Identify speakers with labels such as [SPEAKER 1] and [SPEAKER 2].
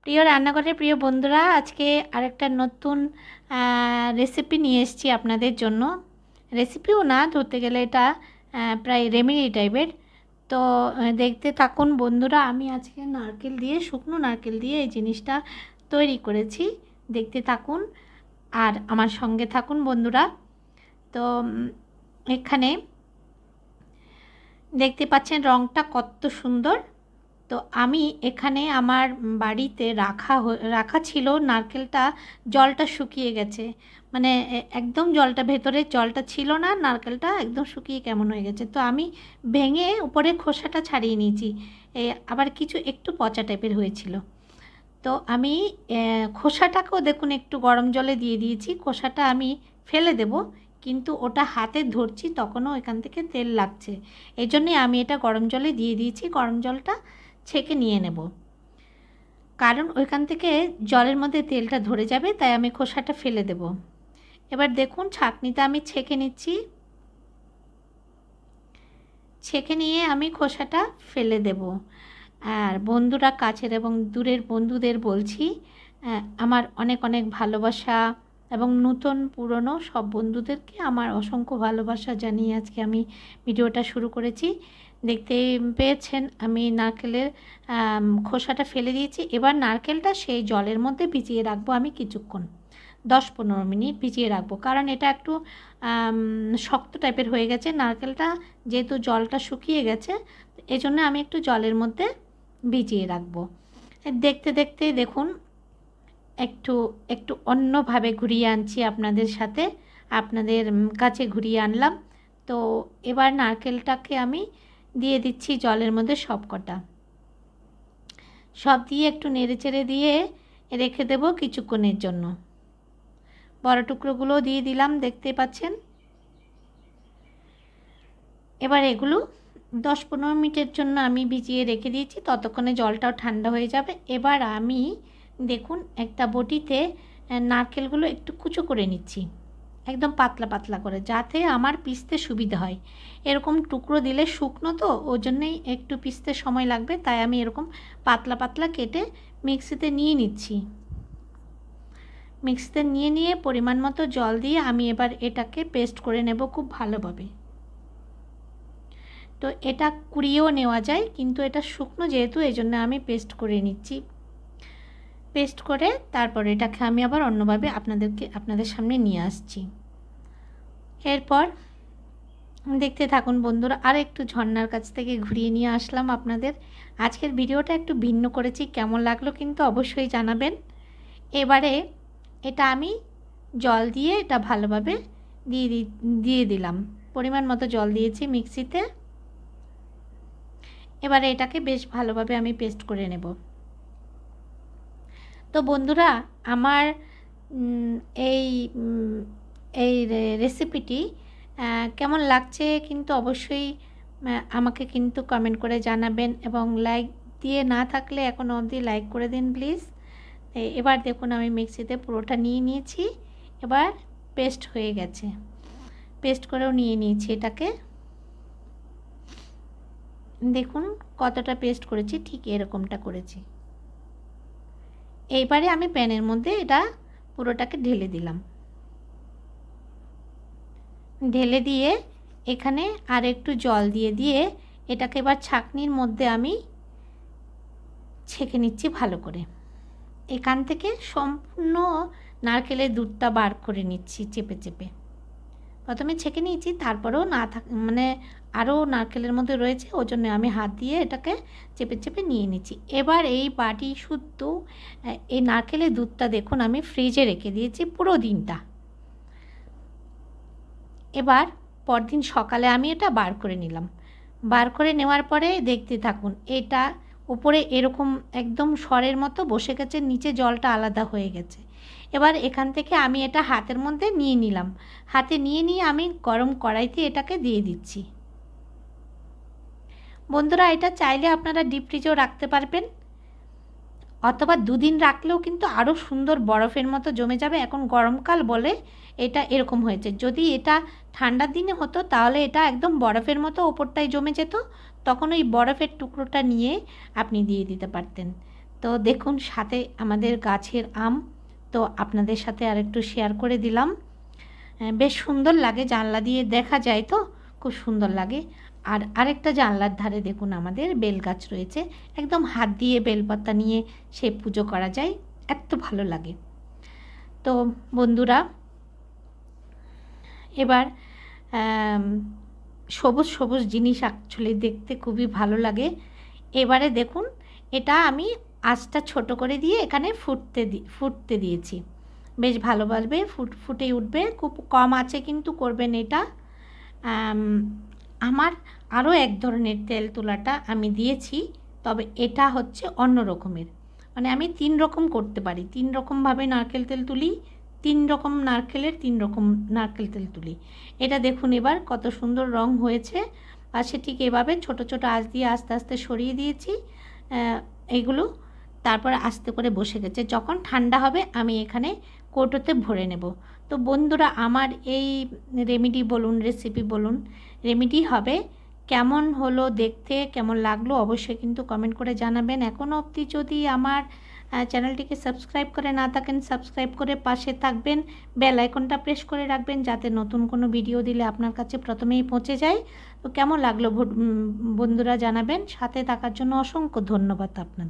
[SPEAKER 1] প্রিয় রান্নাঘরের প্রিয় বন্ধুরা, আজকে আরেকটা নতুন রেসিপি নিয়ে এসেছি আপনাদের জন্য। রেসিপিও না, ধরতে গেলে এটা প্রায় রেমেডি টাইপের। তো দেখতে থাকুন বন্ধুরা। আমি আজকে নারকেল দিয়ে, শুকনো নারকেল দিয়ে এই জিনিসটা তৈরি করেছি। দেখতে থাকুন আর আমার সঙ্গে থাকুন বন্ধুরা। তো এখানে দেখতে পাচ্ছেন রঙটা কত সুন্দর। তো আমি এখানে আমার বাড়িতে রাখা ছিল নারকেলটা, জলটা শুকিয়ে গেছে, মানে একদম জলটা, ভেতরে জলটা ছিল না, নারকেলটা একদম শুকিয়ে কেমন হয়ে গেছে। তো আমি ভেঙে উপরে খোসাটা ছাড়িয়ে নিয়েছি। আবার কিছু একটু পচা টাইপের হয়েছিল। তো আমি খোসাটাকেও দেখুন একটু গরম জলে দিয়ে দিয়েছি। খোসাটা আমি ফেলে দেব, কিন্তু ওটা হাতে ধরছি তখনও এখান থেকে তেল লাগছে। এই জন্যে আমি এটা গরম জলে দিয়ে দিয়েছি। গরম জলটা ছেঁকে নিয়ে নেব, কারণ ওইখান থেকে জলের মধ্যে তেলটা ধরে যাবে, তাই আমি খোসাটা ফেলে দেব। এবার দেখুন ছাঁকনিতে আমি ছেঁকে নিচ্ছি। ছেঁকে নিয়ে আমি খোসাটা ফেলে দেব। আর বন্ধুরা, কাছের এবং দূরের বন্ধুদের বলছি, আমার অনেক অনেক ভালোবাসা, এবং নতুন পুরনো সব বন্ধুদেরকে আমার অসংখ্য ভালোবাসা জানিয়ে আজকে আমি ভিডিওটা শুরু করেছি। দেখতে পেয়েছেন আমি নারকেলের খোসাটা ফেলে দিয়েছি। এবার নারকেলটা সেই জলের মধ্যে ভিজিয়ে রাখবো আমি কিছুক্ষণ, 10-15 মিনিট ভিজিয়ে রাখবো, কারণ এটা একটু শক্ত টাইপের হয়ে গেছে নারকেলটা, যেহেতু জলটা শুকিয়ে গেছে, এই জন্য আমি একটু জলের মধ্যে ভিজিয়ে রাখবো। দেখতে দেখতে দেখুন একটু একটু অন্যভাবে ঘুরিয়ে আনছি আপনাদের সাথে, আপনাদের কাছে ঘুরিয়ে আনলাম। তো এবার নারকেলটাকে আমি দিয়ে দিচ্ছি জলের মধ্যে সব দিয়ে একটু নেড়েচেড়ে দিয়ে রেখে দেব কিছুক্ষণের জন্য। বড় টুকরোগুলো দিয়ে দিলাম, দেখতে পাচ্ছেন। এবার এগুলো 10-15 মিনিটের জন্য আমি ভিজিয়ে রেখে দিয়েছি, ততক্ষণে জলটাও ঠান্ডা হয়ে যাবে। এবার আমি দেখুন একটা বটিতে নারকেলগুলো একটু কুচো করে নিচ্ছি, একদম পাতলা পাতলা করে, যাতে আমার পিষতে সুবিধা হয়। এরকম টুকরো দিলে শুকনো তো, ওই জন্যই একটু পিষতে সময় লাগবে, তাই আমি এরকম পাতলা পাতলা কেটে মিক্সিতে নিয়ে নিচ্ছি। মিক্সিতে নিয়ে পরিমাণ মতো জল দিয়ে আমি এবার এটাকে পেস্ট করে নেব খুব ভালোভাবে। তো এটা কুড়িয়েও নেওয়া যায়, কিন্তু এটা শুকনো যেহেতু, এই জন্য আমি পেস্ট করে নিচ্ছি। পেস্ট করে তারপর এটাকে আমি আবার অন্যভাবে আপনাদের সামনে নিয়ে আসছি। এরপর দেখতে থাকুন বন্ধুরা। আর একটু ঝর্ণার কাছ থেকে ঘুরিয়ে নিয়ে আসলাম আপনাদের। আজকের ভিডিওটা একটু ভিন্ন করেছি, কেমন লাগলো কিন্তু অবশ্যই জানাবেন। এবারে এটা আমি জল দিয়ে এটা ভালোভাবে দিয়ে দিলাম, পরিমাণ মতো জল দিয়েছি মিক্সিতে। এবারে এটাকে বেশ ভালোভাবে আমি পেস্ট করে নেব। তো বন্ধুরা, আমার এই রেসিপিটি কেমন লাগছে কিন্তু অবশ্যই আমাকে কিন্তু কমেন্ট করে জানাবেন, এবং লাইক দিয়ে না থাকলে এখনও অবধি লাইক করে দিন প্লিজ। এবার দেখুন আমি মিক্সিতে পুরোটা নিয়ে নিয়েছি। এবার পেস্ট হয়ে গেছে, পেস্ট করেও নিয়ে নিয়েছি এটাকে। দেখুন কতটা পেস্ট করেছি, ঠিক এরকমটা করেছি। এইবারে আমি প্যানের মধ্যে এটা পুরোটাকে ঢেলে দিলাম। ঢেলে দিয়ে এখানে আর একটু জল দিয়ে এটাকে এবার ছাঁকনির মধ্যে আমি ছেঁকে নিচ্ছি ভালো করে। এখান থেকে সম্পূর্ণ নারকেলের দুধটা বার করে নিচ্ছি চেপে চেপে। প্রথমে ছেঁকে নিয়েছি, তারপরেও মানে আরও নারকেলের মধ্যে রয়েছে, ওই জন্য আমি হাত দিয়ে এটাকে চেপে চেপে নিয়ে নিচ্ছি। এবার এই বাটি শুদ্ধ এই নারকেলের দুধটা দেখুন আমি ফ্রিজে রেখে দিয়েছি পুরো দিনটা। এবার পরদিন সকালে আমি এটা বার করে নিলাম। বার করে নেওয়ার পরে দেখতে থাকুন, এটা উপরে এরকম একদম সরের মতো বসে গেছে, নিচে জলটা আলাদা হয়ে গেছে। এবার এখান থেকে আমি এটা হাতের মধ্যে নিয়ে নিলাম। হাতে নিয়ে আমি গরম কড়াইতে এটাকে দিয়ে দিচ্ছি। বন্ধুরা, এটা চাইলে আপনারা ডিপ ফ্রিজেও রাখতে পারবেন, অথবা 2 দিন রাখলেও কিন্তু আরও সুন্দর বরফের মতো জমে যাবে। এখন গরমকাল বলে এটা এরকম হয়েছে। যদি এটা ঠান্ডার দিনে হতো তাহলে এটা একদম বরফের মতো ওপরটায় জমে যেত, তখন ওই বরফের টুকরোটা নিয়ে আপনি দিয়ে দিতে পারতেন। তো দেখুন সাথে আমাদের গাছের আম, তো আপনাদের সাথে আরেকটু শেয়ার করে দিলাম। বেশ সুন্দর লাগে, জানলা দিয়ে দেখা যায় তো খুব সুন্দর লাগে। আর আরেকটা জানলার ধারে দেখুন আমাদের বেল গাছ রয়েছে, একদম হাত দিয়ে বেলপাতা নিয়ে সে পুজো করা যায়, এত ভালো লাগে। তো বন্ধুরা এবার সবুজ সবুজ জিনিস অ্যাকচুয়ালি দেখতে খুবই ভালো লাগে। এবারে দেখুন এটা আমি আঁচটা ছোট করে দিয়ে এখানে ফুটতে দিয়েছি, বেশ ভালোভাবে ফুটে উঠবে, খুব কম আঁচে কিন্তু করবেন এটা। আমার আরও এক ধরনের তেল তোলাটা আমি দিয়েছি, তবে এটা হচ্ছে অন্য রকমের, মানে আমি 3 রকম করতে পারি, 3 রকমভাবে নারকেল তেল তুলি, 3 রকম নারকেলের 3 রকম নারকেল তেল তুলি। এটা দেখুন এবার কত সুন্দর রং হয়েছে। আর সে ঠিক এভাবে ছোট ছোট আঁচ দিয়ে আস্তে আস্তে সরিয়ে দিয়েছি এইগুলো, তারপর আস্তে করে বসে গেছে। যখন ঠান্ডা হবে আমি এখানে কৌটোতে ভরে নেব। তো বন্ধুরা আমার এই রেমেডি বলুন, রেসিপি বলুন, রেমেডি হবে, কেমন হলো দেখতে, কেমন লাগলো অবশ্যই কিন্তু কমেন্ট করে জানাবেন। এখনও অবধি যদি আমার চ্যানেলটিকে সাবস্ক্রাইব করে না থাকেন, সাবস্ক্রাইব করে পাশে থাকবেন, বেল আইকনটা প্রেস করে রাখবেন যাতে নতুন কোনো ভিডিও দিলে আপনার কাছে প্রথমেই পৌঁছে যায়। তো কেমন লাগলো বন্ধুরা জানাবেন, সাথে থাকার জন্য অসংখ্য ধন্যবাদ আপনাদের।